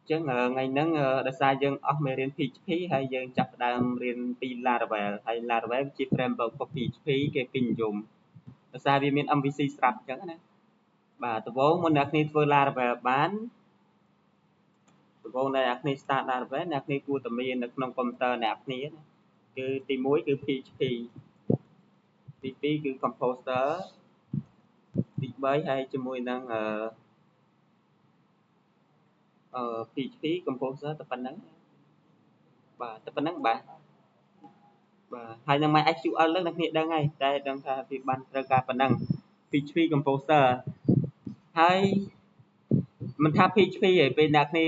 ចឹងថ្ងៃហ្នឹងដោយសារយើងអស់មេរៀន PHP ហើយយើងចាប់ផ្ដើមរៀនពី Laravel ហើយ Laravel ជា framework របស់ PHP គេពេញនិយមដោយសារវាមាន MVC ស្រាប់ចឹងណាបាទដំបូងមុនអ្នកគ្នាធ្វើ Laravel បានដំបូងអ្នកគ្នា start Laravel អ្នកគ្នាគួរតែមាននៅក្នុងកុំព្យូទ័រអ្នកគ្នាណាគឺទី1គឺ PHP ទី2គឺ Composer ទី3ហើយជាមួយនឹងPHP Composer តែប៉ុណ្្នឹងបាទតែប៉ុណ្្នឹងបាទហើយនឹង MySQL នឹងអ្នកគ្នាដឹងហើយតែដឹងថាវាបានត្រូវការប៉ុណ្្នឹង PHP Composer ហើយមិនថា PHP ទេពេលអ្នកគ្នា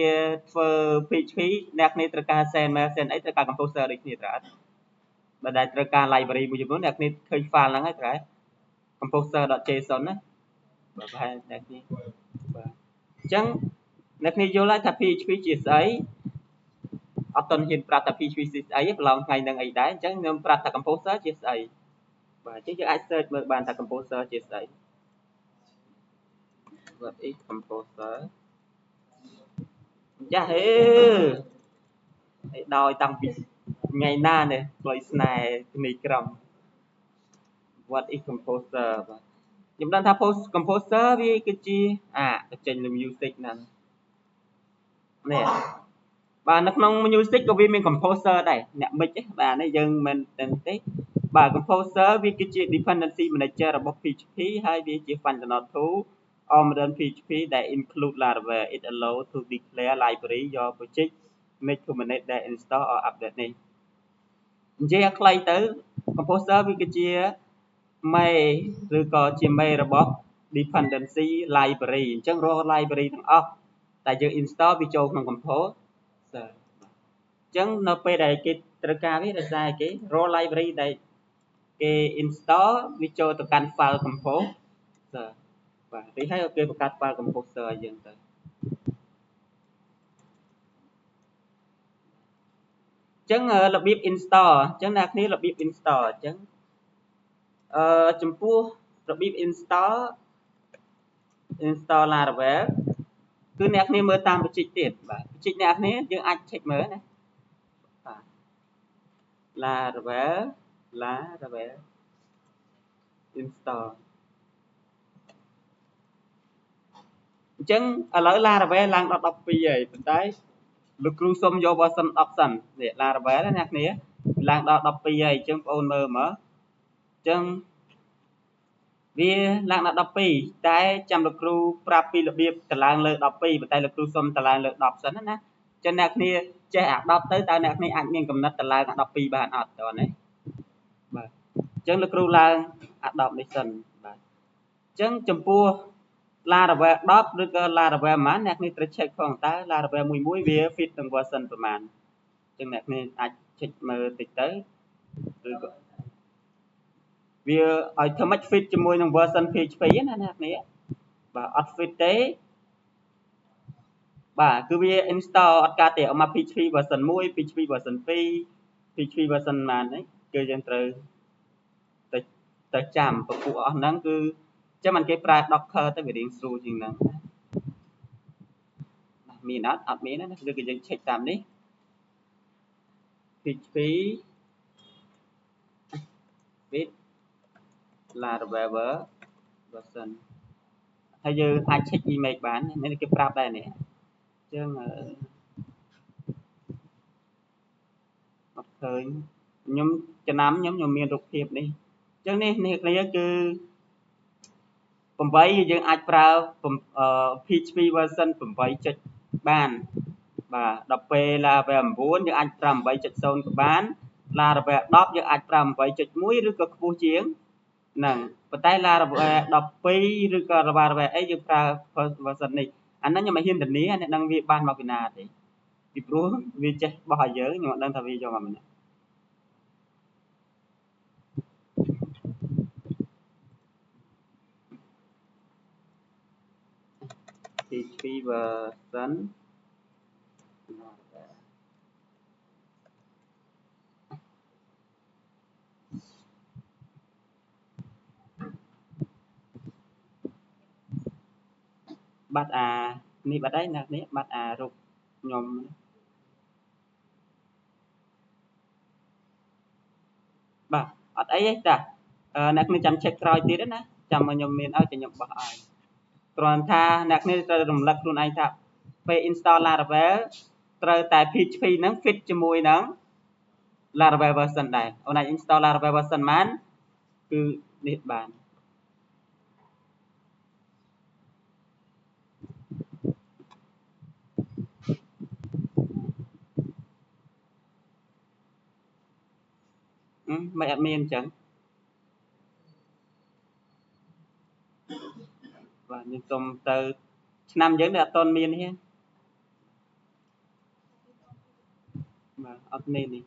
ធ្វើ PHP អ្នកគ្នាត្រូវការ send mail send អីត្រូវការ Composer ដូចគ្នាត្រូវអត់បើដែលត្រូវការ library មួយចំនួនអ្នកគ្នាឃើញ file ហ្នឹងហើយត្រូវ composer.json ណាបាទប្រហែលអ្នកគ្នាបាទអញ្ចឹងអ្នកគ្នាយល់ហើយថា PHP ជាស្អីអត់ទាន់ហ៊ានប្រាប់ថា PHP ជាស្អីប្រឡងថ្ងៃហ្នឹងអីដែរអញ្ចឹងខ្ញុំប្រាប់ថា composer ជាស្អីបាទអញ្ចឹងយើងអាច search មើលបានថា composer ជាស្អី what is composer ចាហេដោយតាំងពីថ្ងៃណានេះផ្លូវស្នេហ៍គ្នាក្រំ what is composer បាទខ្ញុំដឹងថា composer វាគឺជាបញ្ចេញលើ music ហ្នឹងនេះបាទនៅក្នុង music ក៏វាមាន composer ដែរអ្នក mix បាទនេះយើងមិនដឹងទេបាទ composer វាគឺជា dependency manager របស់ PHP ហើយវាជា functional tool of modern PHP ដែល include Laravel it allow to declare library your project make to manage their install or update នេះនិយាយឲ្យខ្លីទៅ composer វាគឺជាមេឬក៏ជាមេរបស់ dependency library អញ្ចឹងរាល់ library ទាំងអស់តែយើង install វាចូលក្នុង composer អញ្ចឹងនៅពេលដែលគេត្រូវការវាដោយសារគេ raw library ដែលគេ install វាចូលទៅកាន់ file composer បាទទីហើយគេបង្កើត file composer ឲ្យយើងទៅអញ្ចឹងរបៀប install អញ្ចឹងអ្នកគ្នារបៀប install អញ្ចឹងចំពោះរបៀប install Laravel គឺអ្នកគ្នាមើលតាមបច្ចេកទៀតបាទបច្ចេកអ្នកគ្នាយើងអាច check មើលណាបាទ Laravel install អញ្ចឹងឥឡូវ Laravel ឡើងដល់12ហើយប៉ុន្តែលោកគ្រូសុំយក version 10សិននេះ Laravel ណាអ្នកគ្នាឡើងដល់12ហើយអញ្ចឹងបងប្អូនមើលមើលអញ្ចឹងវាឡើងដល់12តែចាំលោកគ្រូប្រាប់ពីរបៀបតឡើងលើ12ប៉ុន្តែលោកគ្រូសុំតឡើងលើ10សិនណាអញ្ចឹងអ្នកគ្នាចេះអា10ទៅតើអ្នកគ្នាអាចមានកំណត់តឡើងអា12បានអត់តើណាបាទអញ្ចឹងលោកគ្រូឡើងអា10នេះសិនបាទអញ្ចឹងចំពោះ Laravel 10ឬក៏ Laravel ប៉ុន្មានអ្នកគ្នាត្រូវ check ផងតើ Laravel មួយវា fit នឹង version ប្រហែលអញ្ចឹងអ្នកគ្នាអាច check មើលតិចទៅឬក៏វាឲ្យធ្វើម៉េច fit ជាមួយនឹង version PHP ណាអ្នកគ្នាបាទអត់ fit ទេបាទគឺវា install អត់កើតទេមក PHP version 1 PHP version 2 PHP version ប៉ុន្មានហ្នឹងគឺយើងត្រូវទៅចាំពពួកអស់ហ្នឹងគឺចាំមិនគេប្រើ Docker ទៅវារៀងស្រួលជាងហ្នឹងមានអត់មានណាឬក៏យើង check តាមនេះ PHP with Laravel version ហើយយើងអាច check image បាននេះគេប្រាប់ដែរនេះអញ្ចឹងអត់ឃើញខ្ញុំចំណាំខ្ញុំមានរូបភាពនេះអញ្ចឹងនេះគ្នាគឺ8យើងអាចប្រើ PHP version 8 ចុចបានបាទដល់ពេល Laravel 9យើងអាចប្រើ8.0ក៏បាន Laravel 10យើងអាចប្រើ8.1ឬក៏ខ្ពស់ជាងហ្នឹងប៉ុន្តែ Laravel 12ឬក៏ Laravel អីយើងប្រើ version នេះអាហ្នឹងខ្ញុំមិនហ៊ានធានាអ្នកនឹងវាបានមកពីណាទេពីព្រោះវាចេះបោះឲ្យយើងខ្ញុំអត់ដឹងថាវាយកមកពីណា PHP version បាត់អានេះបាត់ហើយណានេះបាត់អារូប ខ្ញុំបាទអត់អីទេតាអ្នកគ្នាចាំ check ក្រោយទៀតណាចាំមកខ្ញុំមានឲ្យតែខ្ញុំបោះឲ្យគ្រាន់ថាអ្នកគ្នាត្រូវរំលឹកខ្លួនឯងថាពេល install Laravel ត្រូវតែ PHP ហ្នឹង fit ជាមួយនឹង Laravel version ដែរអូនអាច install Laravel version បានគឺនេះបានមិនអត់មានអញ្ចឹងបាទខ្ញុំសុំទៅឆ្នាំយើងនេះអត់ទាន់មានទេបាទអត់មាននេះ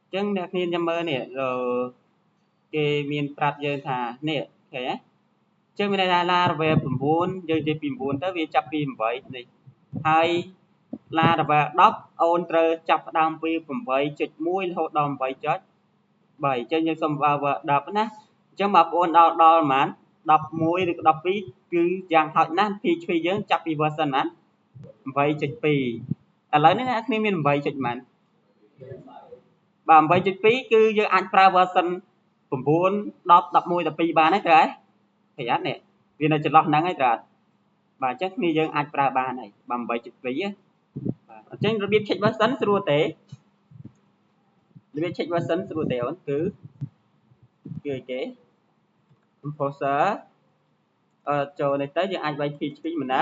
អញ្ចឹងអ្នកគ្នាចាំមើលនេះគេមានប្រាប់យើងថានេះឃើញទេអញ្ចឹងមានន័យថា Laravel 9យើងនិយាយពី9ទៅវាចាប់ពី8នេះហើយ Laravel 10អូនត្រូវចាប់ផ្ដើមពី8.1រហូតដល់8.3អញ្ចឹងយើងសុំ Laravel 10ណាអញ្ចឹងបងប្អូនដល់ប្រហែល11ឬក៏12គឺយ៉ាងហោចណាស់ PHP យើងចាប់ពី version ណា8.2 ឥឡូវនេះអ្នកគ្នាមាន8ចុចប៉ុន្មានបាទ 8.2 គឺយើងអាចប្រើ version 9 10 11 12បានហើយត្រូវហើយប្រយ័ត្ននេះវានៅចន្លោះហ្នឹងហើយត្រូវបាទអញ្ចឹងគ្នាយើងអាចប្រើបានហើយបាទ 8.2 បាទអញ្ចឹងរបៀប check version ស្រួលទេរបៀប check version ស្រួលទេអូនគឺអីគេ composer ចូលនេះទៅយើងអាចវាយ PHP មិនណា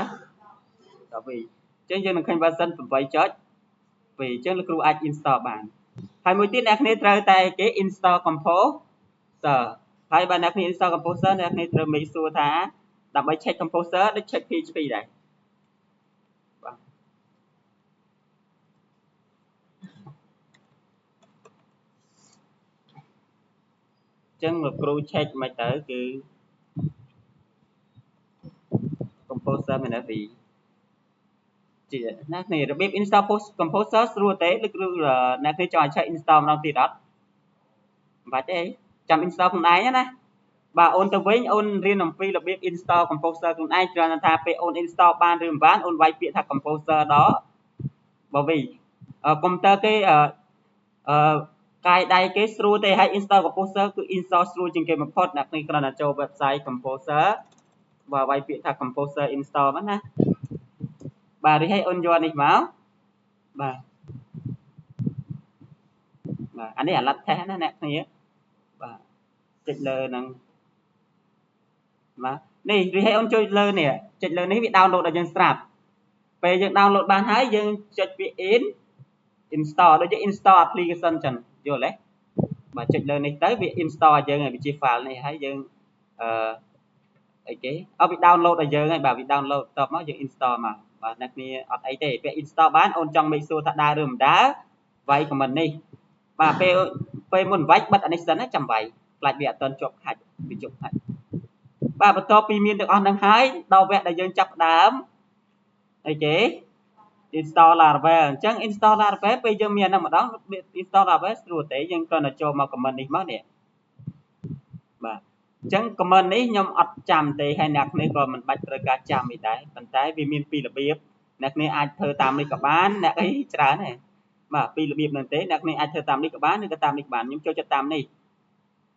ដល់វិញអញ្ចឹងយើងនឹងឃើញ version 8.2អញ្ចឹងលោកគ្រូអាច install បានហើយមួយទៀតអ្នកគ្នាត្រូវតែគេ install composer ហើយបើអ្នកគ្នា install composer អ្នកគ្នាត្រូវ make sure ថាដើម្បី check composer ដូច check PHP ដែរបាទអញ្ចឹងលោកគ្រូ check មិនទៅគឺ composer មានតែពីជាអ្នកគ្នារបៀប install composer ស្រួលទេលោកគ្រូអ្នកគ្នាចង់ឲ្យ check install ម្ដងទៀតអត់មិនបាច់ទេចាំ install ខ្លួនឯងណាបាទអូនទៅវិញអូនរៀនអំពីរបៀប install composer ខ្លួនឯងគ្រាន់តែថាពេលអូន install បានឬមិនបានអូនវាយពាក្យថា composer ដល់បើវិញកុំព្យូទ័រគេកាយដៃគេស្រួលទេហើយ install composer គឺ install ស្រួលជាងគេបំផុតអ្នកនេះគ្រាន់តែចូល website composer បាទវាយពាក្យថា composer install ហ្នឹងណាបាទរីហើយអូនយកនេះមកបាទបាទអានេះអាឡាត់ test ណាអ្នកគ្នាបាទចុចលើហ្នឹងបាទនេះរីហើយអូនចុចលើនេះចុចលើនេះវា download ឲ្យយើងស្រាប់ពេលយើង download បានហើយយើងចុចពាក្យ install ដូចជា install application ចឹងយល់ទេបាទចុចលើនេះទៅវា install ឲ្យយើងហើយវាជា file នេះហើយយើងអីគេវា download ឲ្យយើងហើយបាទវា download តបមកយើង install មកបាទអ្នកគ្នាអត់អីទេពេល install បានអូនចង់ make sure ថាដើរឬមិនដើរវាយ comment នេះបាទពេលមុនវាយបិទអានេះសិនណាចាំវាយខ្លាចវាអត់ទាន់ជាប់ខាច់វាជាប់ខាច់បាទបន្ទាប់ពីមានទាំងអស់ហ្នឹងហើយដល់វគ្គដែលយើងចាប់ផ្ដើមអីគេ install Laravel អញ្ចឹង install Laravel ពេលយើងមានអាហ្នឹងម្ដង install Laravel ស្រួលទេយើងគ្រាន់តែចូលមក comment នេះមកនេះបាទអញ្ចឹង comment នេះខ្ញុំអត់ចាំទេហើយអ្នកនេះក៏មិនបាច់ត្រូវការចាំអីដែរប៉ុន្តែវាមានពីររបៀបអ្នកនេះអាចធ្វើតាមនេះក៏បានអ្នកអីច្រើនដែរបាទពីររបៀបហ្នឹងទេអ្នកនេះអាចធ្វើតាមនេះក៏បានឬក៏តាមនេះក៏បានខ្ញុំចូលចិត្តតាមនេះ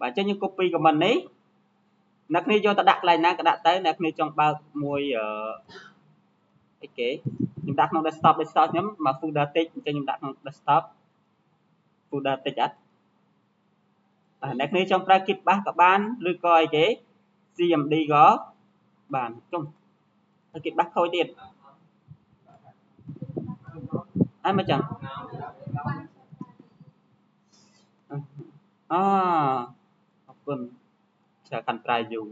បាទអញ្ចឹងយើង copy comment នេះអ្នកនេះយកទៅដាក់កន្លែងណាក៏ដាក់ទៅអ្នកនេះចង់បើកមួយអីគេខ្ញុំដាក់ក្នុង desktop ខ្ញុំមក folder តិចអញ្ចឹងខ្ញុំដាក់ក្នុង desktop folder តិចអត់បាទអ្នកនេះចង់ប្រើ Git Bash ក៏បានឬក៏អីគេ CMD ក៏បានចុះហើយ Git Bash ខូចទៀតហើយមិនចឹងអអរគុណច្រើនកាន់ប្រើយូរ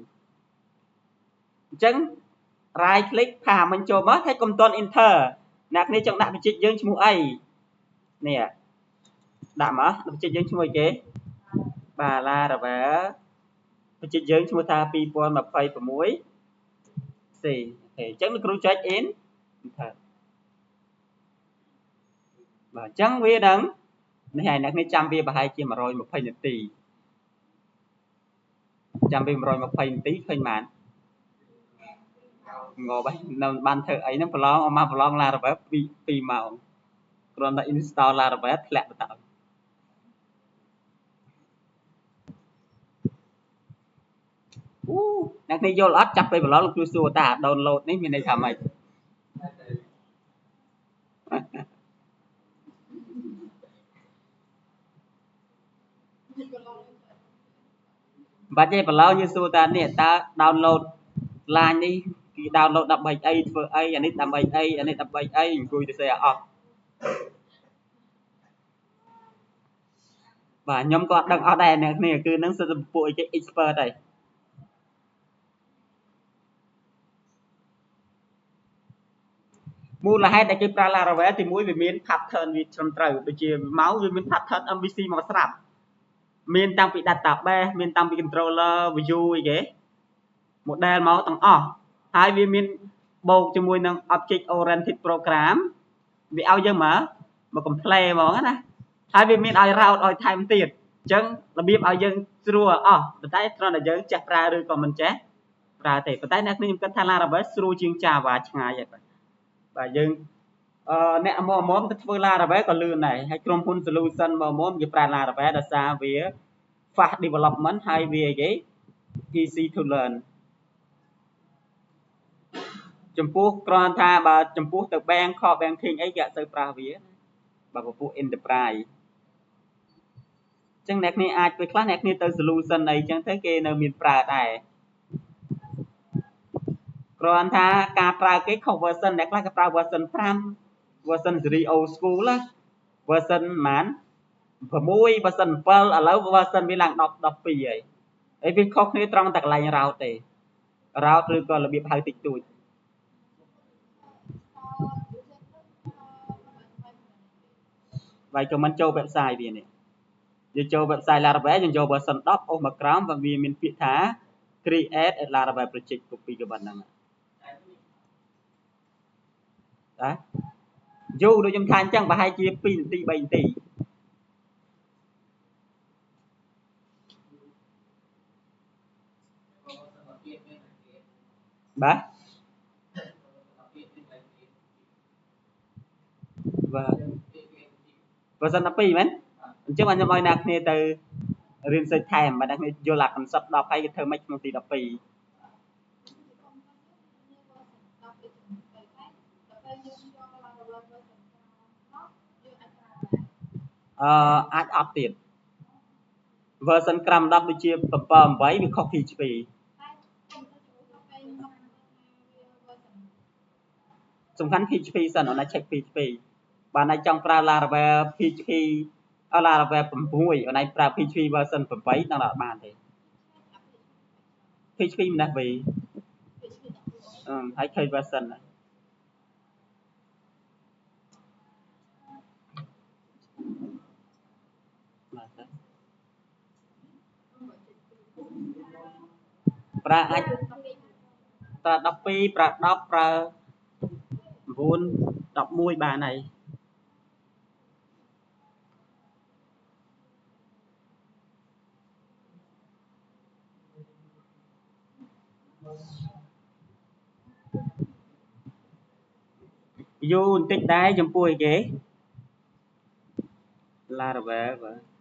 អញ្ចឹង right click ផាមិញចូលមកហើយកុំទាន់ enter អ្នកនេះចង់ដាក់បច្ចេកយើងឈ្មោះអីនេះដាក់មកបច្ចេកយើងឈ្មោះអីគេបាទ Laravel បច្ចេកយើងឈ្មោះថា2026 C អញ្ចឹងលោកគ្រូចុច in enter បាទអញ្ចឹងវានឹងនេះហើយអ្នកនេះចាំវាប្រហែលជា120នាទី ចាំពី120នាទីឃើញបានងប់ហើយនៅបានធ្វើអីហ្នឹងប្រឡងអស់មកប្រឡង Laravel 2 ម៉ោងគ្រាន់តែ install Laravel ធ្លាក់ទៅអ្នកនេះយល់អត់ចាប់ពេលប្រឡងលោកគ្រូសួរតា download នេះមានន័យថាម៉េចបាច់ទេប្រឡងយើងសួរតានេះតើ download line នេះគេ download ដើម្បីអីធ្វើអីអានេះដើម្បីអីអានេះដើម្បីអីអង្គុយទៅសេអស់បាទខ្ញុំក៏អត់ដឹងអត់ដែរអ្នកគ្នាគឺនឹងសិទ្ធិពួកអីគេ expert ហើយមូលហេតុដែលគេប្រើ Laravel ទី1វាមាន pattern វាត្រឹមត្រូវដូចជាមកវាមាន pattern MVC មកស្រាប់មានតាំងពី database មានតាំងពី controller view អីគេ model មកទាំងអស់ហើយវាមានបូកជាមួយនឹង object oriented program វាឲ្យយើងមក complain ហ្មងណាហើយវាមានឲ្យ route ឲ្យថែមទៀតអញ្ចឹងរបៀបឲ្យយើងស្រួលអស់ប៉ុន្តែគ្រាន់តែយើងចេះប្រើឬក៏មិនចេះប្រើទេប៉ុន្តែអ្នកខ្ញុំគិតថា Laravel ស្រួលជាង Java ឆ្ងាយហើយបាទយើងអ្នកមកទៅធ្វើ Laravel ក៏លឿនដែរហើយក្រុមហ៊ុន solution មកគេប្រើ Laravel ដោយសារវា fast development ហើយវាអីគេ easy to learn ចំពោះគ្រាន់ថាបើចំពោះទៅ banking អីគេអត់ទៅប្រើវាបើពពួក enterprise អញ្ចឹងអ្នកគ្នាអាចពេលខ្លះអ្នកគ្នាទៅ solution អីចឹងទៅគេនៅមានប្រើដែរគ្រាន់ថាការប្រើគេខុស version អ្នកខ្លះគេប្រើ version 5 version 0 old school ណា version ប្រហែល6 version 7ឥឡូវ version វាឡើង10 12ហើយវាខុសគ្នាត្រង់តែកន្លែង route ទេ route ឬក៏របៀបហៅតិចតួចវាយក៏មិនចូល website វានេះយើងចូល website Laravel យើងយក version 10អូសមកក្រោមvàវាមានពាក្យថា create a Laravel project copy ក៏ប៉ុណ្ណឹងតាយូរដូចខ្ញុំថាអញ្ចឹងប្រហែលជា2នាទី3នាទីបាទversion 12មែនអញ្ចឹងខ្ញុំឲ្យអ្នកគ្នាទៅរៀន search ថែមបើអ្នកគ្នាយល់អា concept 10ហើយគេធ្វើម៉េចក្នុងទី12អាចអត់ទៀត version ក្រោម10ដូចជា7 8វាខុស PHP សំខាន់ PHP សិនអូនណា check PHP បើណៃចង់ប្រើ Laravel PHP Laravel 6អូនឯងប្រើ PHP version 8ដល់អត់បានទេ PHP មិនដែរវិញហើយឃើញ version ណាប្រើអាចប្រើ12ប្រើ10ប្រើ9 11បានហើយយូរបន្តិចដែរចំពោះអីគេ Laravel បាទ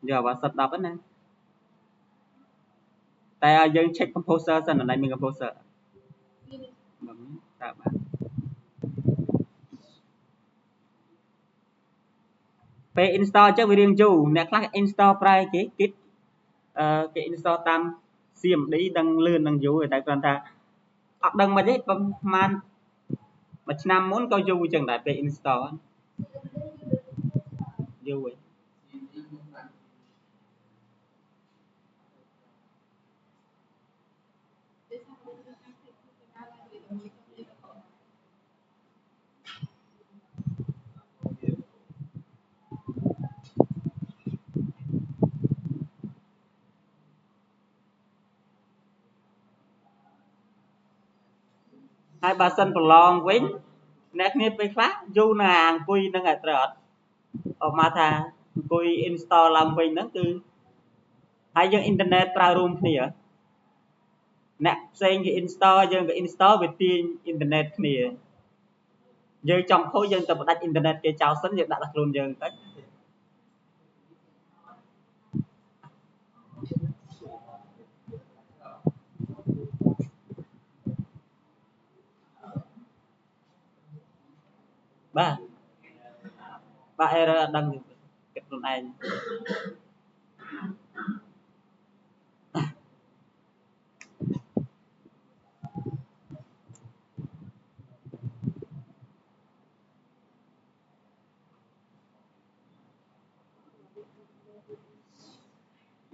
យកអាសិត10ហ្នឹងណាតែឲ្យយើង check composer សិនអត់មាន composer ប្រើបានពេល install អញ្ចឹងវារៀងយូរអ្នកខ្លះ install ប្រើគេ Git គេ install តាម CMD ដឹងលឿននឹងយូរតែគ្រាន់ថាអត់ដឹងមិនទេប្រហែលមួយឆ្នាំមុនក៏យូរអញ្ចឹងដែរពេល install យូរហីហើយបើសិនប្រឡងវិញអ្នកគ្នាពេលខ្លះយូរណាស់អង្គុយនឹងឲ្យត្រូវអត់ អอกមកថាអង្គុយ install ឡើងវិញហ្នឹងគឺហើយយើងអ៊ីនធឺណិតប្រើរួមគ្នាអ្នកផ្សេងគេ install យើងក៏ install វាទាញអ៊ីនធឺណិតគ្នាយើងចង់ខូចយើងទៅបដាច់អ៊ីនធឺណិតគេចោលសិនយើងដាក់ដល់ខ្លួនយើងទៅបាទ error អត់ដឹងគិតខ្លួនឯង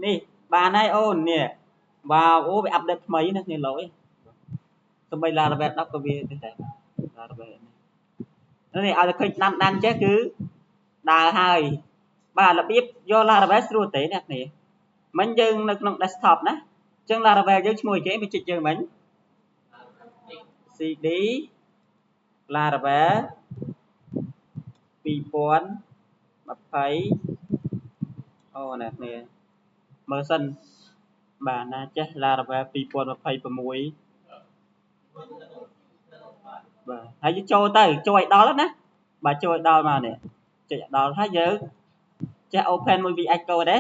នេះបានហើយអូននេះបាទអូវាអាប់ដេតថ្មីណាគ្នាលោកអីសំបី Laravel 10ក៏វាទេតែ Laravel នេះឲ្យតែឃើញដានចេះគឺដើរហើយបាទរបៀបយក Laravel ស្រួលទេអ្នកគ្នាមិញយើងនៅក្នុង desktop ណាអញ្ចឹង Laravel យើងឈ្មោះគេវាចុចយើងមិញ cd Laravel 2020អូអ្នកគ្នាមើលសិនបាទណាចេះ Laravel 2026បាទហើយចូលទៅចូលឲ្យដល់ណាបាទចូលឲ្យដល់មកនេះចុចដល់ហើយយើងចេះ open មួយ VS Code ទេ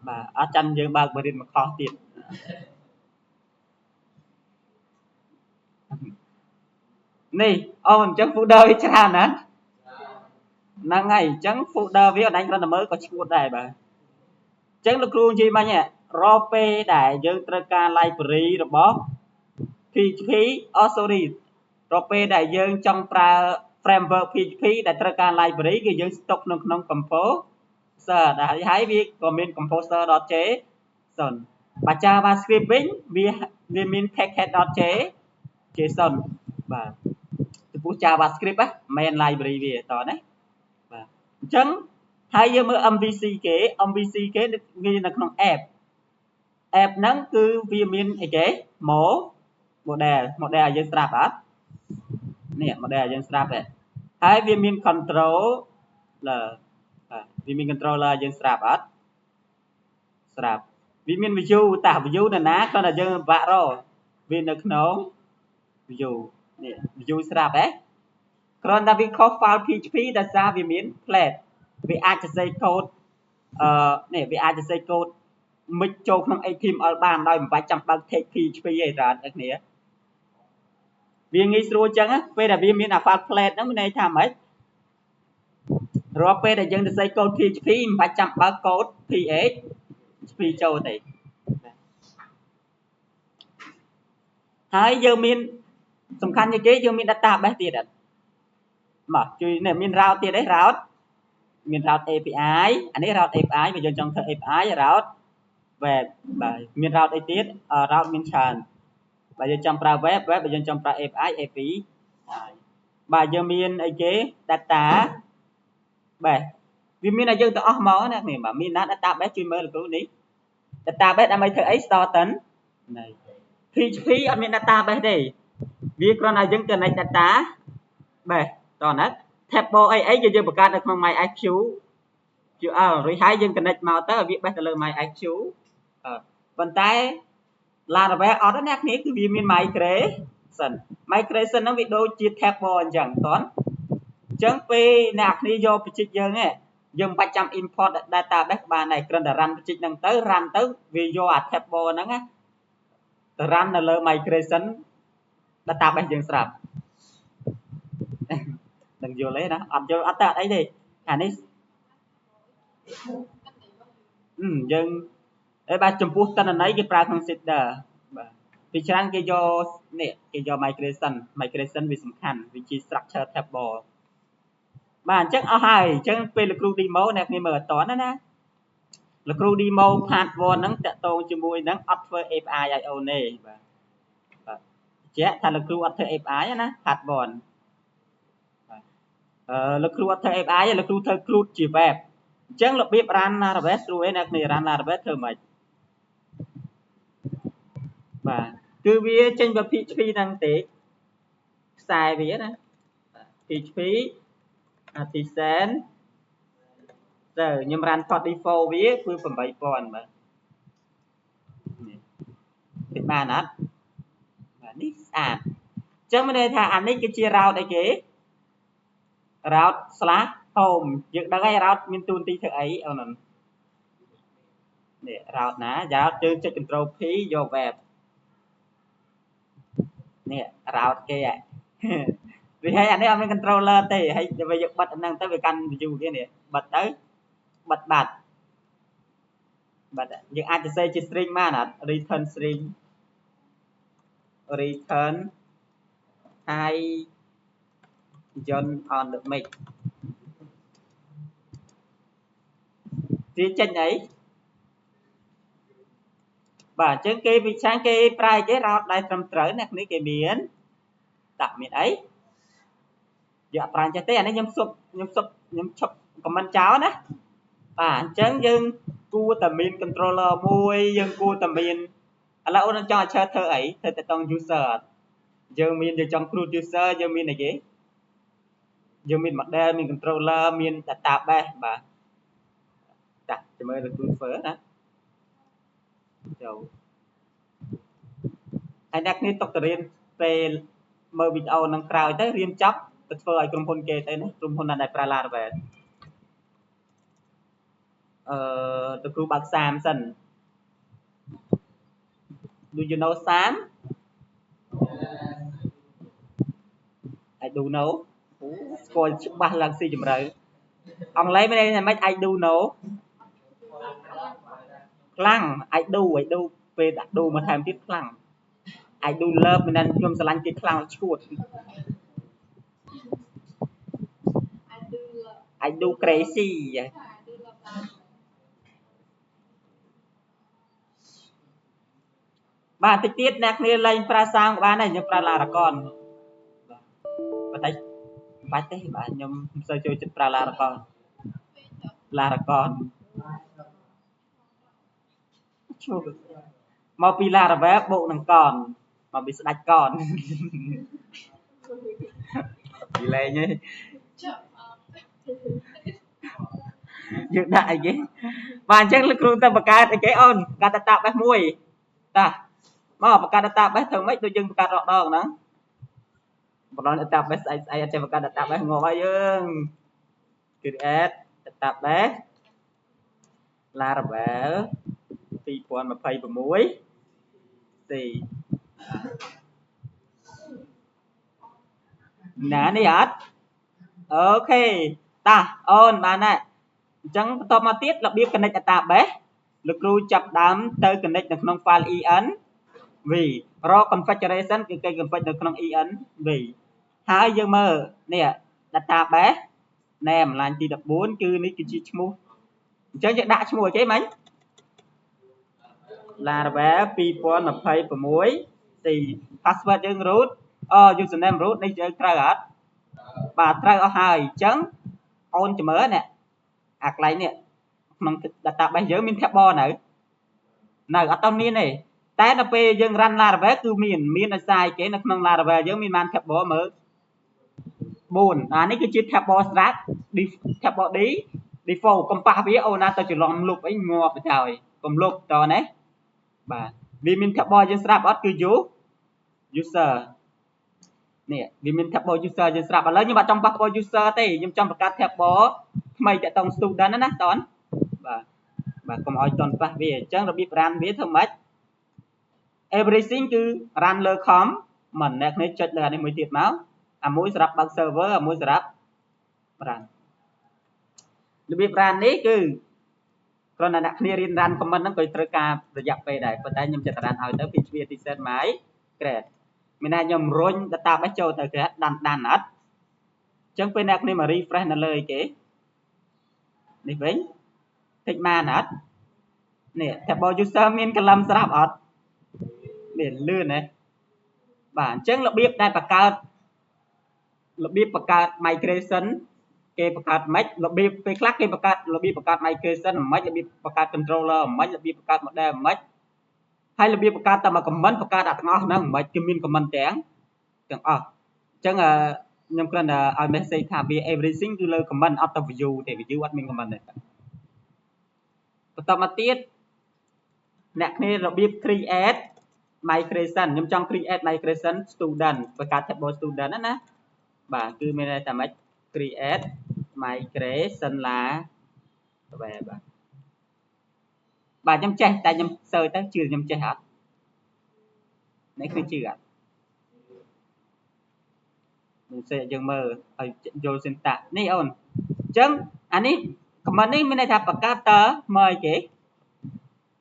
បាទអត់ចាំយើងបើកបរិញ្ញាបត្រមកខុសទៀតនេះអូអញ្ចឹង folder វាច្រើនណាហ្នឹងហើយអញ្ចឹង folder វាអត់ដាច់គ្រាន់តែមើលក៏ឈួតដែរបាទអញ្ចឹងលោកគ្រូនិយាយមិញរាល់ពេលដែលយើងត្រូវការ library របស់ PHP sorry រាល់ពេលដែលយើងចង់ប្រើ framework PHP ដែលត្រូវការ library គឺយើងស្តុកនៅក្នុង composer ដែលហើយវាក៏មាន composer.json បើ JavaScript វិញវាមាន package.json បាទចំពោះ JavaScript ណា main library វាតណាបាទអញ្ចឹងហើយយើងមើល MVC គេ MVC គេវានៅក្នុង app ហ្នឹងគឺវាមានអីគេ model ឲ្យយើងស្រាប់អត់នេះ model ឲ្យយើងស្រាប់ហើយវាមាន controller បាទវាមាន controller ឲ្យយើងស្រាប់អត់ស្រាប់វាមាន view តា view នៅណាគ្រាន់តែយើងពិបាករកវានៅក្នុង view នេះ view ស្រាប់គ្រាន់តែវាខុស file PHP ដោយសារវាមាន plate វាអាចសរសេរកូដនេះវាអាចសរសេរកូដមិចចូលក្នុង HTML បានដោយមិនបាច់ចាំបើក text PHP ទេបាទអ្នកគ្នាវាងាយស្រួលអញ្ចឹងពេលដែលវាមាន file plate ហ្នឹងមានន័យថាម៉េចរាល់ពេលដែលយើងសរសេរកូដ PHP មិនបាច់ចាំបើកកូដ PHP ចូលទេហើយយើងមានសំខាន់ជាងគេយើងមាន database ទៀតបាទជួយនេះមាន route ទៀតទេ route មាន route API អានេះ route API បើយើងចង់ធ្វើ API route web បាទមាន route អីទៀត route មានច្រើនបើយើងចង់ប្រើ web បើយើងចង់ប្រើ API បាទយើងមានអីគេ data បាទវាមានឲ្យយើងទៅអស់មកណាគ្នាបាទមានណា database ជួយមើលលោកគ្រូនេះ database ដើម្បីធ្វើអី store តិនណៃ PHP អត់មាន database ទេវាគ្រាន់តែយើង connect data បាទតោះណា table អីយើងបង្កើតនៅក្នុង MySQL រួចហើយយើង connect មកទៅឲ្យវាបេះទៅលើ MySQL ប៉ុន្តែ Laravel អត់ទេអ្នកគ្នាគឺវាមាន migration ហ្នឹងវាដូចជា table អញ្ចឹងតោះអញ្ចឹងពេលអ្នកគ្នាយកបច្ចេកយើងយើងមិនបាច់ចាំ import database បានដែរគ្រាន់តែ run បច្ចេកហ្នឹងទៅ run ទៅវាយកអា table ហ្នឹងទៅ run នៅលើ migration database យើងស្រាប់នឹងយល់ទេណាអត់យល់អត់ទៅអត់អីទេអានេះយើងបាទចំពោះតនន័យគេប្រើក្នុង Seeder បាទពីច្រើនគេយកនេះគេយក migration វាសំខាន់វាជា structure table បាទអញ្ចឹងអស់ហើយអញ្ចឹងពេលលោកគ្រូ demo អ្នកគ្នាមើលអត់តណាលោកគ្រូ demo part 1ហ្នឹងតកតងជាមួយនឹងអត់ធ្វើ API ឲ្យអូនទេបាទជាក់ថាលោកគ្រូអត់ធ្វើ API ណា part 1លោកគ្រូអត់ធ្វើ API ទេលោកគ្រូធ្វើ CRUD ជា web អញ្ចឹងរបៀប run Laravel ស្រួលឯអ្នកគ្នា run Laravel ធ្វើម៉េចបាទគឺវាចេញពី PHP ហ្នឹងទេខ្សែវាណា PHP artisan ទៅខ្ញុំ run ផត default វាគឺ 8000 បាទនេះបានអត់បាទនេះស្អាតអញ្ចឹងមានន័យថាអានេះគឺជា route អីគេ route /home យើងដឹងហើយ route មានទូនាទីធ្វើអីអូននេះ route ណា route យើងចុច control P យក web នេះ route គេហ่ะវាហើយអានេះអត់មាន controller ទេហើយបើយើងបិទអាហ្នឹងទៅវាកាន់ view គេនេះបិទទៅបិទបាត់យើងអាចសរសេរជា string បានអត់ return string return I John on the mic វាចេញអីបាទអញ្ចឹងគេវិឆាំងគេប្រើគេ route ដែលត្រឹមត្រូវអ្នកនេះគេមានដាក់មានអីយកអត់ប្រាំចេះទេអានេះខ្ញុំឈប់ comment ចោលណាបាទអញ្ចឹងយើងគួរតែមាន controller មួយយើងគួរតែមានឥឡូវអូនចង់ឲ្យឆើធ្វើអីធ្វើទៅតង់ user អត់យើងមានយើងចង់ root user យើងមានអីគេយើងមាន model មាន controller មាន database បាទចាស់ចាំមើលលើ ធ្វើណាចូលហើយអ្នកនេះຕົកទៅរៀនពេលមើលវីដេអូនឹងក្រោយទៅរៀនចប់ទៅធ្វើឲ្យក្រុមហ៊ុនគេទៅណាក្រុមហ៊ុនណាដែលប្រើ Laravel ទៅគ្រូបាក់សាមសិន Do you know Sam I do know ស្គាល់ច្បាស់ឡើងស៊ីជម្រៅអង់គ្លេសមានន័យថាម៉េច I do know ខ្លាំង I do ពេលដាក់ do មកថែមទៀតខ្លាំង I do love មានន័យខ្ញុំស្រឡាញ់គេខ្លាំងឈួត I do crazy បាទតិចទៀតអ្នកគ្នាលេងប្រើសាងបានហើយខ្ញុំប្រើ Laragon បាទតែបាច់ទេបាទខ្ញុំមិនសូវចូលចិត្តប្រើ Laragon ឈ្មោះមកពី Laravel បូកនឹងកនមកពីស្ដាច់កនពីលេងឯងយើងដាក់អីគេបាទអញ្ចឹងលោកគ្រូទៅបង្កើតអីគេអូនបង្កើត database មួយតាមកបង្កើត database ធ្វើម៉េចដូចយើងបង្កើតរកដងហ្នឹងបណ្ដុំ database ស្អីអត់ចេះបង្កើត database ងប់ហើយយើង create database Laravel 2026 ទីណានេះអត់អូខេតាអូនបានហើយអញ្ចឹងបន្តមកទៀតរបៀប connect database លោកគ្រូចាប់ដើមទៅ connect នៅក្នុង file env រក configuration គឺគេ configure នៅក្នុង env ហើយយើងមើលនេះ database name line ទី14គឺនេះគឺជាឈ្មោះអញ្ចឹងយើងដាក់ឈ្មោះអីគេមិញ Laravel 2026 ទី password យើង root username root នេះយើងត្រូវអត់បាទត្រូវអស់ហើយអញ្ចឹងអូនចាំមើលនេះអាកន្លែងនេះក្នុង database យើងមាន table នៅអត់តមានទេតែដល់ពេលយើង run Laravel គឺមានដោយសារគេនៅក្នុង Laravel យើងមានបាន table មើល4អានេះគឺជា table strat table D default កំប៉ះវាអូនណាទៅច្រឡំលុបអីងាប់ទៅហើយកុំលុបតណាបាទវាមាន table យើងស្រាប់អត់គឺ user នេះវាមាន table user យើងស្រាប់ឥឡូវខ្ញុំអត់ចង់ប៉ះពាល់ user ទេខ្ញុំចង់បង្កើត table ថ្មីតាក់ទង student ណាតនបាទកុំឲ្យតនប៉ះវាអញ្ចឹងរបៀប run វាធ្វើម៉េច everything គឺ run លើ com មិនអ្នកនេះចុចលើអានេះមួយទៀតមកអាមួយសម្រាប់បើក server អាមួយសម្រាប់ run របៀប run នេះគឺគ្រាន់តែអ្នកគ្នារៀន run comment ហ្នឹងក៏ត្រូវការរយៈពេលដែរប៉ុន្តែខ្ញុំចិត្ត run ឲ្យទៅពីជ្រាប set my grade មានន័យខ្ញុំរុញ database ចូលទៅ grade ដានអត់អញ្ចឹងពេលអ្នកគ្នាមក refresh នៅលើអីគេនេះវិញតិចបានអត់នេះ table user មាន column ស្រាប់អត់នេះលឿនណាបាទអញ្ចឹងរបៀបដែលបង្កើត migration គេបង្កើតមិនរបៀបពេលខ្លះគេបង្កើតរបៀបបង្កើត migration មិនរបៀបបង្កើត controller មិនរបៀបបង្កើត model មិនហើយរបៀបបង្កើតតែមួយ comment បង្កើតអត់ទាំងអស់ហ្នឹងមិនគឺមាន comment ទាំងអស់អញ្ចឹងខ្ញុំគ្រាន់តែឲ្យ message ថាវា everything គឺលើ comment អត់ទៅ view ទេ view អត់មាន comment ទេ បន្តមកទៀតអ្នកគ្នារបៀប create migration ខ្ញុំចង់ create migration student បង្កើត table student ណាបាទគឺមានន័យថាម៉េច create migration ឡាបាទខ្ញុំចេះតែខ្ញុំ search ទៅជឿខ្ញុំចេះអត់នេះគឺជឿអត់ខ្ញុំសេយើងមើលឲ្យយល់ syntax នេះអូនអញ្ចឹងអានេះ comment នេះមានន័យថាបង្កើតតើមើលអីគេ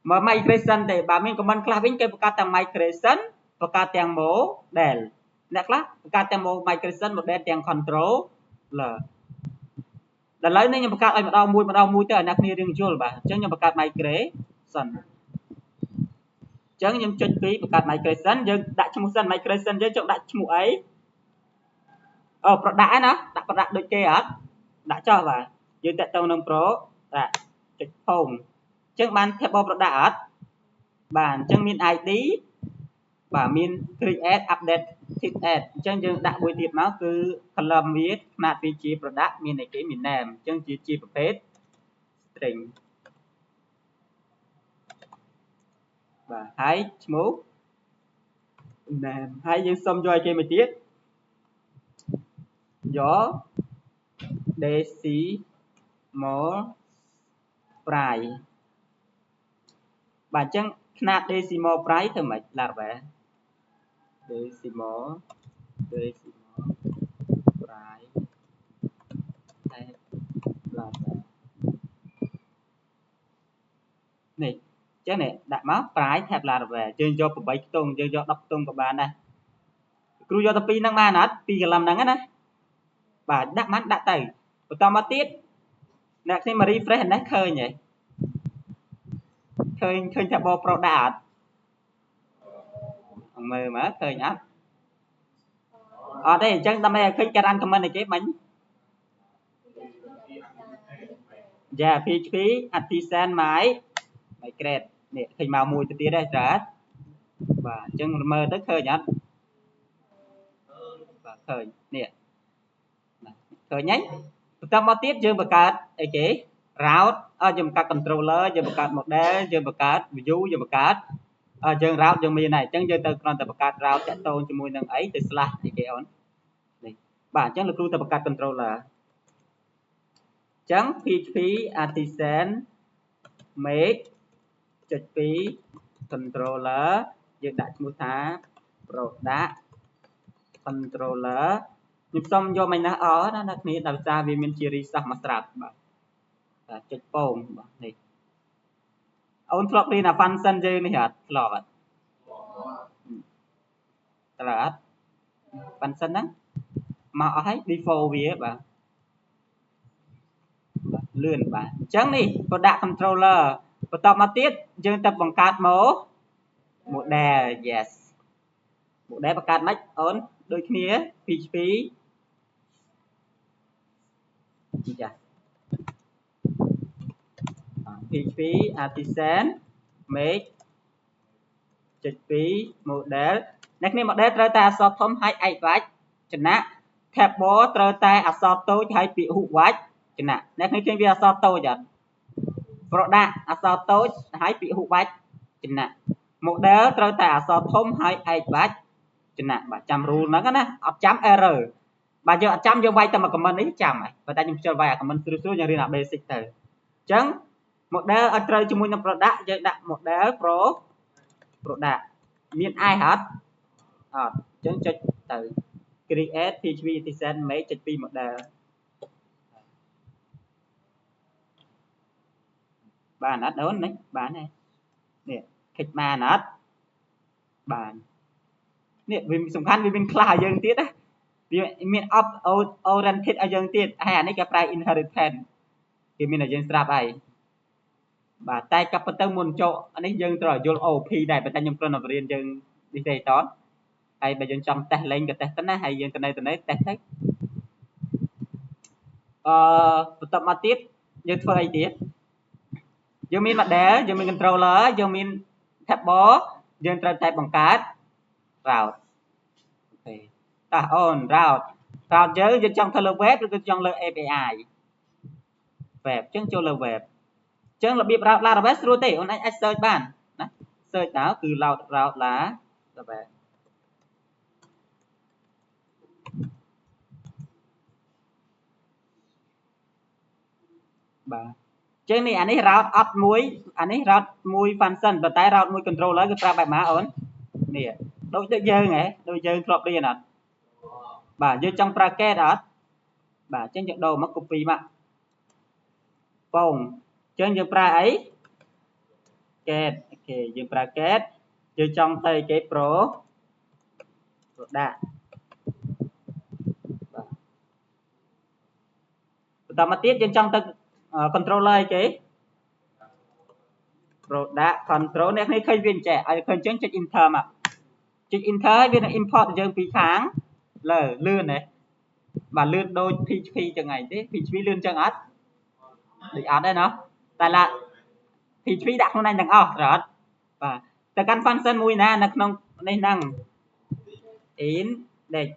មើល migration ទេបើមាន comment ខ្លះវិញគេបង្កើតទាំង migration បង្កើតទាំង model អ្នកខ្លះបង្កើតទាំង migration model ទាំង controller ដល់ឥឡូវនេះខ្ញុំបង្កើតឲ្យម្ដងមួយទៅឲ្យអ្នកគ្នារៀងយល់បាទអញ្ចឹងខ្ញុំបង្កើត migration អញ្ចឹងខ្ញុំចុចពីបង្កើត migration យើងដាក់ឈ្មោះសិន migration យើងចង់ដាក់ឈ្មោះអីអូ product ឯណាដាក់ product ដូចគេអត់ដាក់ចោះបាទយើងតាក់ទងនឹង pro ដាក់ចុច home អញ្ចឹងបាន table product អត់បាទអញ្ចឹងមាន ID បាទមាន create update tip add អញ្ចឹងយើងដាក់មួយទៀតមកគឺ column វាຂະຫນາດវាជា product មានអីគេមាន name អញ្ចឹងជាប្រភេទ string បាទហើយឈ្មោះ name ហើយយើងសុំយកឲ្យគេមួយទៀតយក decimal price បាទអញ្ចឹងຂະຫນາດ decimal price ធ្វើម៉េច Laravel decimal price តែ Laravel នេះអញ្ចឹងនេះដាក់មក price tab Laravel យើងយក8ខ្ទង់យើងយក10ខ្ទង់ក៏បានដែរគ្រូយកទៅ2ហ្នឹងបានអត់2កលឹមហ្នឹងណាបាទដាក់បានដាក់ទៅបន្តមកទៀតអ្នកគ្នាមក refresh នេះឃើញហ៎ឃើញ table product អត់មើលមកឃើញអត់អត់ទេអញ្ចឹងដើម្បីឲ្យឃើញការ run comment អីគេមិញយ៉ា PHP artisan migrate នេះឃើញមកមួយទៅទៀតដែរច្រើនបាទអញ្ចឹងមើលទៅឃើញអត់បាទឃើញនេះឃើញហើយបន្តមកទៀតយើងបង្កើតអីគេ route យើងបង្កើត controller យើងបង្កើត model យើងបង្កើត view យើងបង្កើតយើង route យើងមានហើយអញ្ចឹងយើងទៅគ្រាន់តែបង្កើត route តាក់ទងជាមួយនឹងអីទៅ slash អីគេអូននេះបាទអញ្ចឹងលោកគ្រូទៅបង្កើត controller អញ្ចឹង PHP artisan make ចុចពី controller យើងដាក់ឈ្មោះថា product controller ខ្ញុំសុំយកមិនណាអណាអ្នកគ្នាដោយសារវាមានជា resource មកស្រាប់បាទចុចពងបាទនេះអូនធ្លាប់រៀនអា function យើងនេះអត់ធ្លាប់អត់ធ្លាប់អត់ function ហ្នឹងមកអស់ហើយ before វាបាទលឿនបាទអញ្ចឹងនេះ product controller បន្តមកទៀតយើងទៅបង្កើតមក model yes model បង្កើតមិនអូនដូចគ្នា PHP ចា PHP artisan make ចុចពី model អ្នកគ្នា model ត្រូវតែអក្សរធំហើយឯកវ៉ាច់ចំណាក់ table ត្រូវតែអក្សរតូចហើយពាក្យហុវ៉ាច់ចំណាក់អ្នកគ្នាឃើញវាអក្សរតូចអត់ product អក្សរតូចហើយពាក្យហុវ៉ាច់ចំណាក់ model ត្រូវតែអក្សរធំហើយឯកវ៉ាច់ចំណាក់បាទចាំ rule ហ្នឹងណាអត់ចាំ error បាទយើងអត់ចាំយើងវាយតែមក comment នេះចាំហើយប៉ុន្តែខ្ញុំខ្ជិលវាយអា comment ស្រួលៗយើងរៀនអា basic ទៅអញ្ចឹង model ឲ្យត្រូវជាមួយនឹង product យើងដាក់ model product មាន i អត់អត់អញ្ចឹងចុចទៅ create php artisan make ចុចពី model បានអត់អូននេះបានហើយនេះคลิกបានអត់បាននេះវាសំខាន់វាមានខ្លះឲ្យយើងទៀតណាវាមាន oriented ឲ្យយើងទៀតហើយអានេះគេប្រើ inheritance គេមានឲ្យយើងស្រាប់ហើយបាទតែក៏ប៉ុន្តែមុនចូលនេះយើងត្រូវយល់ OP ដែរប៉ុន្តែខ្ញុំគ្រាន់តែបរៀនយើងនេះទេតោះហើយបើយើងចង់តេស្តលេងក៏តេស្តទៅណាហើយយើងទៅតេស្តទៅបន្តមកទៀតយើងធ្វើអីទៀតយើងមាន model យើងមាន controller យើងមាន table យើងត្រូវតែបង្កើត route អូខេតោះអូន route យើងចង់ធ្វើលើ web ឬក៏ចង់លើ API web អញ្ចឹងចូលលើ web ចឹងរបៀប route Laravel ស្រួលទេអូនអាច search បានណា search ទៅគឺ route Laravel បាទចឹងនេះអានេះ route អត់មួយអានេះ route មួយ function ប៉ុន្តែ route មួយ controller គឺប្រាប់បែបម៉ាអូននេះដូចយើងហ៎ដូចយើងធ្លាប់រៀនអត់បាទយើងចង់ប្រើ get អត់បាទចឹងយើងដូរមក copy មកពងចឹងយើងប្រើអី get អូខេយើងប្រើ get យើងចង់ទៅគេ product បាទបន្តមកទៀតយើងចង់ទៅ controller អីគេ product control អ្នកនេះឃើញវាអញ្ចេះឲ្យឃើញអញ្ចឹងចុច enter មកចុច enter ហើយវានឹង import យើងពីខាងលើលឿនទេបាទលឿនដូច PHP ចឹងឯងទេ PHP លឿនចឹងអត់ដូចអត់ទេណោះតែឡា PHP ដាក់ខ្លួនឯងទាំងអស់ត្រូវអត់បាទទៅកាន់ function មួយណានៅក្នុងនេះហ្នឹង index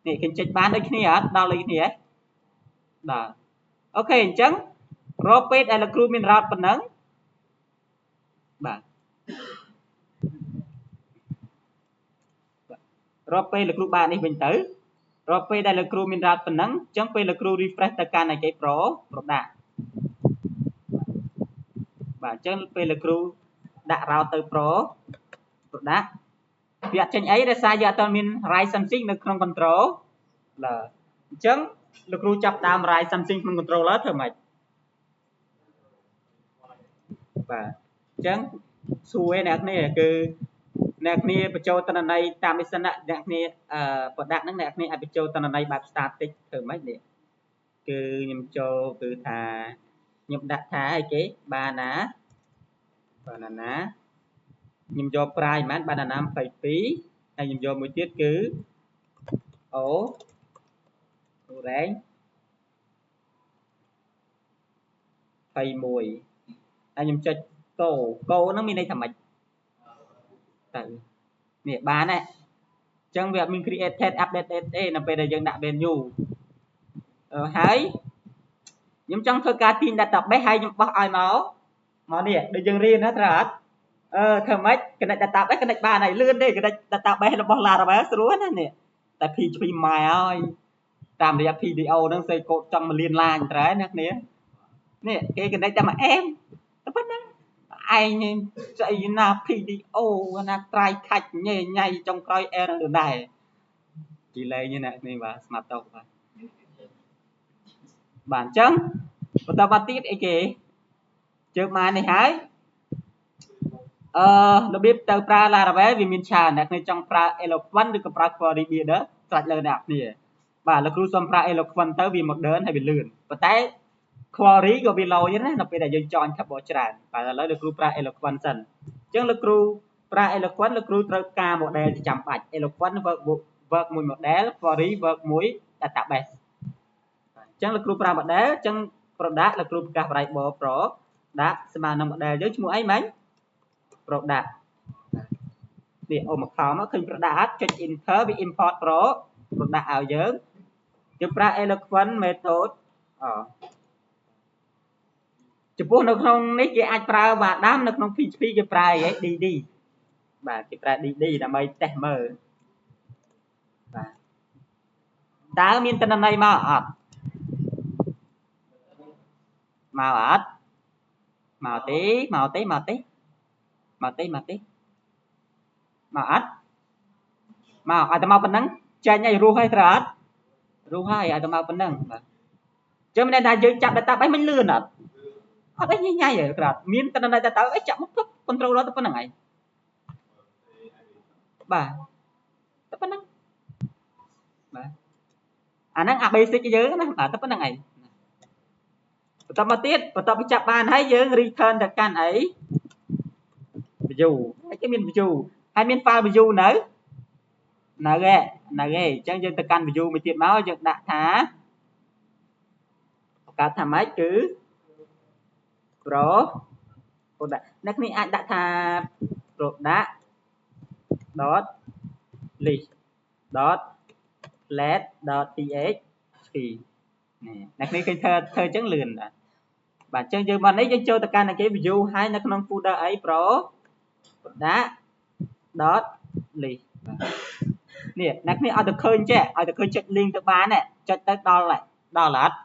នេះគេចុចបានដូចគ្នាអត់ដល់ដូចគ្នាហ៎បាទអូខេអញ្ចឹងរកពេលដែលលោកគ្រូមាន route ប៉ុណ្ណឹងបាទរកពេលលោកគ្រូបាននេះវិញទៅរកពេលដែលលោកគ្រូមាន route ប៉ុណ្ណឹងអញ្ចឹងពេលលោកគ្រូ refresh ទៅកាន់ឯគេ product បាទអញ្ចឹងពេលលោកគ្រូដាក់ route ទៅ product វាអត់ចេញអីដោយសារយើងអត់មាន write something នៅក្នុង control អញ្ចឹងលោកគ្រូចាប់ដើម write something ក្នុង controller ធ្វើម៉េចបាទអញ្ចឹងសួរឯអ្នកនេះគឺអ្នកគ្នាបញ្ចូលតនន័យតាមនេះសិនអ្នកគ្នាproduct ហ្នឹងអ្នកគ្នាអាចបញ្ចូលតនន័យបែប static ធ្វើម៉េចនេះគឺខ្ញុំចូលគឺថាខ្ញុំដាក់ថាអីគេ banana ខ្ញុំយក price ហ្មង banana 22ហើយខ្ញុំយកមួយទៀតគឺ orange 21ហើយខ្ញុំចុច go ហ្នឹងមានន័យថាម៉េចទៅនេះបានហើយអញ្ចឹងវាអត់មាន created update ទេនៅពេលដែលយើងដាក់ menu ហើយខ្ញុំចង់ធ្វើការទាញ database ហើយខ្ញុំបោះឲ្យមកនេះដូចយើងរៀនណាត្រូវអត់ធ្វើម៉េច connect database connect បានហើយលឿនទេ connect database របស់ Laravel ស្រួលណានេះតែ PHP ម៉ែហើយតាមរយៈ PDO ហ្នឹងសេកូដចង់1លានឡានត្រូវណាគ្នានេះគេ connect តែមួយអេមតែប៉ុណ្ណឹងឯងស្អីណា PDO ណា try catch ញ៉ៃញ៉ៃចុងក្រោយ error ដែរជីលេងណានេះបាទស្មាត់តោបាទបាទអញ្ចឹងបន្តមកទៀតអីគេជើងបាននេះហើយរបៀបទៅប្រើ Laravel វាមានច្រើនអ្នកគ្នាចង់ប្រើ Eloquent ឬក៏ប្រើ Query Builder ស្រេចលើអ្នកគ្នាបាទលោកគ្រូសុំប្រើ Eloquent ទៅវា modern ហើយវាលឿនប៉ុន្តែ Query ក៏វា low ណានៅពេលដែលយើង join ខបច្រើនបាទឥឡូវលោកគ្រូប្រើ Eloquent សិនអញ្ចឹងលោកគ្រូប្រើ Eloquent លោកគ្រូត្រូវការ model ជាចាំបាច់ Eloquent work មួយ model Query work មួយ database អញ្ចឹងលោកគ្រូប្រើ model អញ្ចឹង product លោកគ្រូប្រកាស variable pro ដាក់ស្មើនឹង model យើងឈ្មោះអីមិញ product នេះអូមកខំឃើញ product អត់ចុច enter វា import product ឲ្យយើងប្រើ eloquent method ចំពោះនៅក្នុងនេះគេអាចប្រើវាដាមនៅក្នុង PHP គេប្រើអី DD បាទគេប្រើ DD ដើម្បីតេស្តមើលបាទតើមានតនន័យមកអត់មកអត់មកទេមកអត់មកឲ្យតែមកប៉ុណ្ណឹងចាញ់ឲ្យរស់ហើយត្រូវអត់រស់ហើយឲ្យតែមកប៉ុណ្ណឹងបាទអញ្ចឹងមានន័យថាយើងចាប់ database មិនលឿនអត់អត់អីញ៉ៃទេក្រាបមានតនន័យ database អីចាប់មក controller ទៅប៉ុណ្្នឹងឯងបាទតែប៉ុណ្្នឹងបាទអាហ្នឹងអា basic យើងណាបាទតែប៉ុណ្្នឹងឯងបន្តមកទៀតបន្ទាប់ពីចាប់បានហើយយើង return ទៅកាន់អី view ហើយគេមាន view ហើយមាន file view នៅឯអញ្ចឹងយើងទៅកាន់ view មួយទៀតមកយើងដាក់ថាបង្កើតថាម៉េចគឺ product អ្នកនេះអាចដាក់ថា product dot list dot let dot php នេះអ្នកនេះឃើញធ្វើអញ្ចឹងលឿនបាទ បាទអញ្ចឹងយើងមកនេះយើងចូលទៅកាន់គេ view ហើយនៅក្នុង folder អី product dot list នេះអ្នកគ្នាឲ្យទៅឃើញចេះឲ្យទៅឃើញចុច link ទៅបានចុចទៅដល់ហើយដល់អត់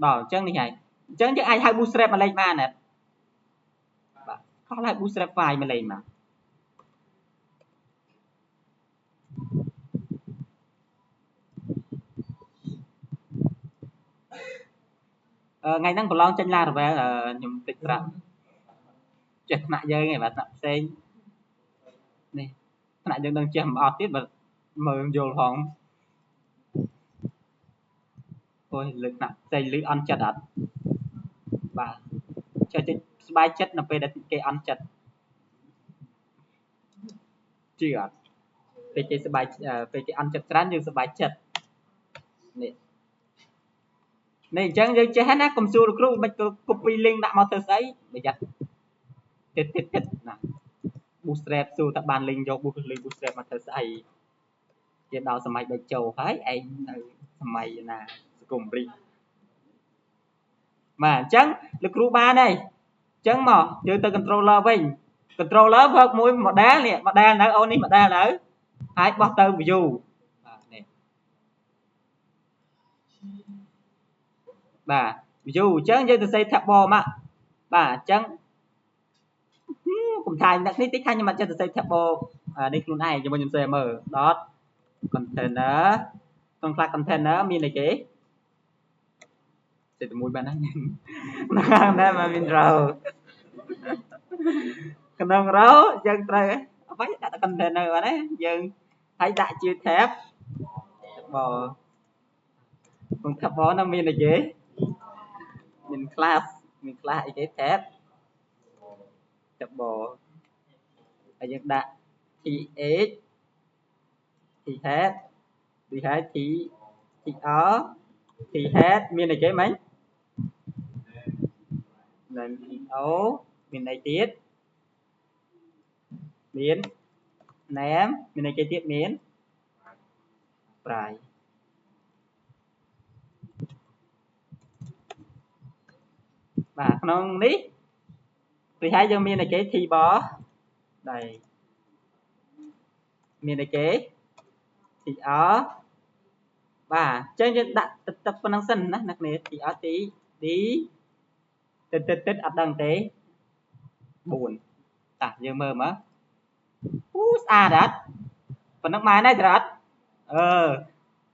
ដល់អញ្ចឹងនេះហើយអញ្ចឹងយើងអាចហៅ bootstrap មកលេងបានបាទខុសហើយ bootstrap file មកលេងមកថ្ងៃហ្នឹងប្រឡងចេញ Laravel ខ្ញុំតិចប្រាក់ចេះថ្នាក់យើងឯងបាទថ្នាក់ផ្សេងនេះថ្នាក់យើងនឹងចេះមិនអត់ទៀតបើមើលយល់ផងអូយលើកថ្នាក់ផ្សេងលឺអន់ចិត្តអត់បាទចេះតិចស្បាយចិត្តនៅពេលដែលគេអន់ចិត្តជឿអត់ពេលគេស្បាយពេលគេអន់ចិត្តច្រើនយើងស្បាយចិត្តនេះអញ្ចឹងយើងចេះណាកុំសួរលោកគ្រូមិន copy link ដាក់មកធ្វើស្អីប្រយ័ត្នទៀតណា bootstrap សួរថាបាន link យក bootstrap មកធ្វើស្អីគេដល់សម័យបេជោហើយឯងនៅសម័យណាសង្គមរីកបាទអញ្ចឹងលោកគ្រូបានហើយអញ្ចឹងមកយើងទៅ controller វិញ controller វើកមួយ model នេះ model នៅអូននេះ model នៅហើយបោះទៅ view បាទនេះបាទ view អញ្ចឹងយើងទៅសេ tab bar មកបាទអញ្ចឹងកុំថាញអ្នកនេះតិចថាខ្ញុំអត់ចេះទៅសេ tab bar នេះខ្លួនឯងខ្ញុំសេមើល dot container ក្នុង class container មានអីគេសេតែមួយបានហ្នឹងណាមកមាន row ក្នុង row យើងត្រូវអ្វីដាក់ container បាទណាយើងហើយដាក់ជា tab bar ក្នុង tab bar នោះមានអីគេមាន class អីគេ tab bar ហើយយើងដាក់ th head tr head មានអីគេមិញនឹង o មានអីទៀតមាន name មានអីគេទៀតមាន price បាទក្នុងនេះពីហើយយើងមានអីគេ t bar ដែរមានអីគេ tr បាទអញ្ចឹងយើងដាក់ទឹកប៉ុណ្ណឹងសិនណាអ្នកគ្នា tr t d ទឹកអត់ដឹងទេ4តាយើងមើលមើលស្អាតអត់ប៉ុណ្ណឹងបានហើយត្រត់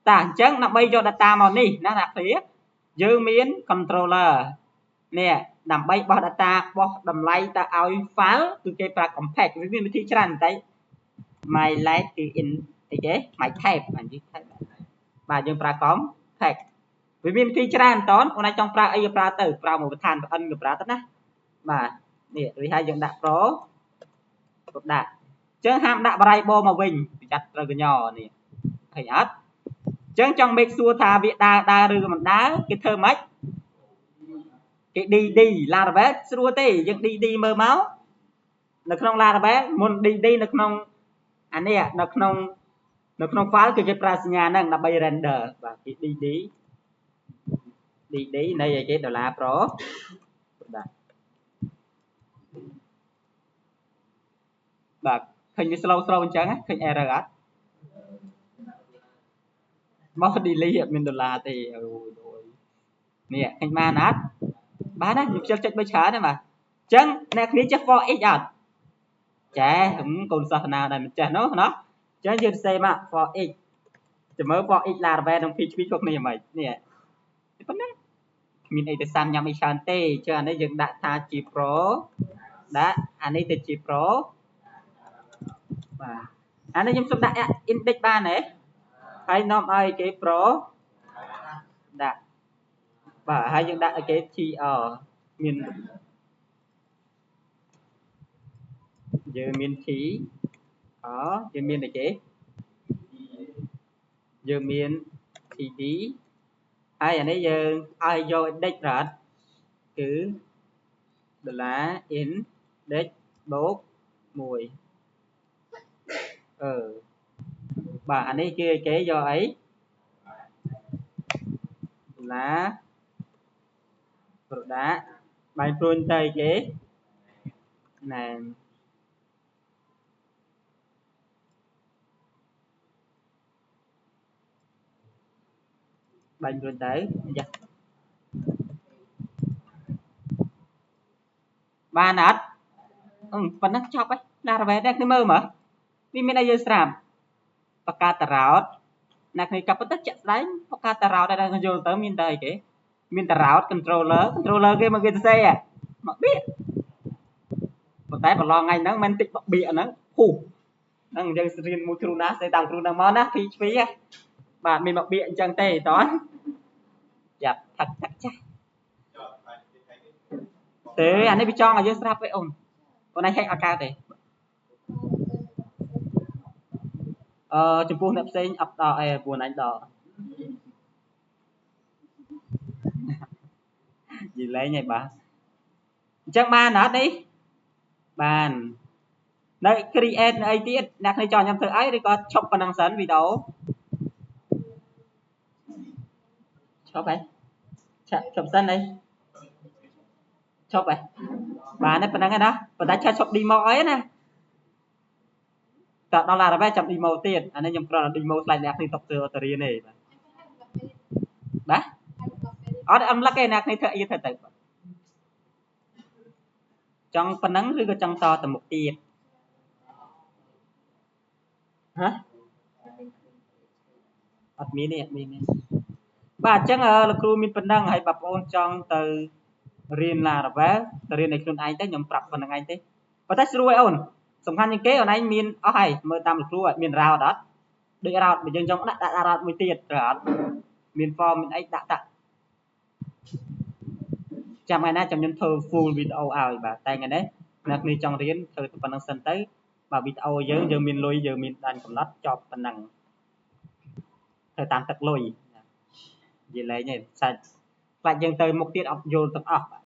តាអញ្ចឹងដើម្បីយក data មកនេះណាអ្នកគ្នាយើងមាន controller នេះដើម្បីបោះ data បោះតម្លៃទៅឲ្យ file គឺគេប្រើ compact វាមានវិធីច្រើនតែ my like គឺ in អីគេ my type បាទយើងប្រើ compact វាមានវិធីច្រើនតនអូនឯងចង់ប្រើអីក៏ប្រើទៅប្រើមួយបន្ថែម n ក៏ប្រើទៅណាបាទនេះវាឲ្យយើងដាក់ pro ដាក់អញ្ចឹងហាមដាក់ variable មកវិញប្រយ័ត្នត្រូវកញ្ញនេះឃើញអត់អញ្ចឹងចង់ make sure ថាវាដើរឬក៏មិនដើរគេធ្វើម៉េចគេ dd Laravel ស្រួលទេយើង dd មើលមកនៅក្នុង Laravel មុន dd នៅក្នុងអានេះនៅក្នុង file គឺគេប្រើសញ្ញាហ្នឹងដើម្បី render បាទគេ dd នៃអីគេ$pro បាទបាទឃើញវា slow អញ្ចឹងឃើញ error អត់មក delete អត់មាន$ទេអូយនេះឃើញបានអត់បានណាខ្ញុំខ្ជិលចុចបីច្រើនហ្នឹងបាទអញ្ចឹងអ្នកគ្នាចេះ for x អត់ចាកូនសាសនាដែរមិនចេះនោះណាអញ្ចឹងយើងសេមក for x ចាំមើល for x Laravel និង PHP ក៏គ្នាមិននេះប៉ុណ្ណាមានអីទៅសាំញ៉ាំអីច្រើនទេអញ្ចឹងអានេះយើងដាក់ថាជា pro ដាក់អានេះទៅជា pro បាទអានេះខ្ញុំសុំដាក់ index បានទេហើយនាំឲ្យគេ pro ដាក់បាទហើយយើងដាក់ឲ្យគេ tr មានយើងមាន t យើងមានអីគេយើងមាន td ហើយអានេះយើងឲ្យយក index រត់គឺ $index បូក1បាទអានេះគឺគេយកអី product បាយព្រួញទៅគេណែបាយព្រួញទៅយ៉ាបានអត់ប៉ុណ្ណឹងចប់ហើយណារ៉ាវ៉េដែរគ្នាមើលមើលវាមានអីយើងស្រាប់បកាតារោតអ្នកគ្នាកាប់ទៅចាក់ស្ដែងបកាតារោតដែលយល់ទៅមានតែអីគេមានតារោត controller គេមកគេសរសេរមកបៀកប៉ុន្តែប្រឡងថ្ងៃហ្នឹងមិនតិចបៀកហ្នឹងហ៊ូហ្នឹងយើងរៀនមួយគ្រូណាស្អីតាមគ្រូហ្នឹងមកណាពីឆ្វីបាទមានមកបៀកអញ្ចឹងទេតោះចាប់ថាក់ចាស់ទេអានេះវាចង់ឲ្យយើងស្រាប់ទេអូនប៉ុន្តែហែកអត់កើតទេចំពោះអ្នកផ្សេងអត់ដល់អីពួកអញដល់និយាយលេងហើយបាទអញ្ចឹងបានអត់នេះបាននៅ create នៅអីទៀតអ្នកគ្នាចង់ខ្ញុំធ្វើអីឬក៏ឈប់ប៉ុណ្ណឹងសិនវីដេអូឈប់ហ៎ឈប់សិនអីឈប់ហ៎បានទេប៉ុណ្ណឹងឯណាប៉ុន្តែឈប់ demo អីណាតដល់ឡារ៉ាវ៉េចាំ demo ទៀតអានេះខ្ញុំគ្រាន់តែ demo ស្លាច់អ្នកគ្នាຕົកទៅរៀនទេបាទអត់អំឡឹកឯអ្នកគ្នាធ្វើអីធ្វើទៅចង់ប៉ុណ្ណឹងឬក៏ចង់តទៅមុខទៀតហ៎អត់មានទេអត់មានទេបាទអញ្ចឹងលោកគ្រូមានប៉ុណ្ណឹងហើយបងប្អូនចង់ទៅរៀន Laravel ទៅរៀនឲ្យខ្លួនឯងទៅខ្ញុំប្រាប់ប៉ុណ្្នឹងឯងទេប៉ុន្តែស្រួលឯអូនសំខាន់ជាងគេអូនឯងមានអស់ហើយមើលតាមលោកគ្រូមាន route អត់ដូច route បើយើងចង់ដាក់ route មួយទៀតត្រូវអត់មាន form មានអីដាក់ចាំថ្ងៃណាចាំខ្ញុំធ្វើ full វីដេអូឲ្យបាទតែថ្ងៃនេះអ្នកគ្នាចង់រៀនធ្វើតែប៉ុណ្្នឹងសិនទៅបាទវីដេអូយើងមានលុយយើងមានដែនកំណត់ចប់ប៉ុណ្្នឹងធ្វើតាមទឹកលុយនិយាយលេងទេសាច់ខ្លាចយើងទៅមុខទៀតអត់យល់ទាំងអស់បាទ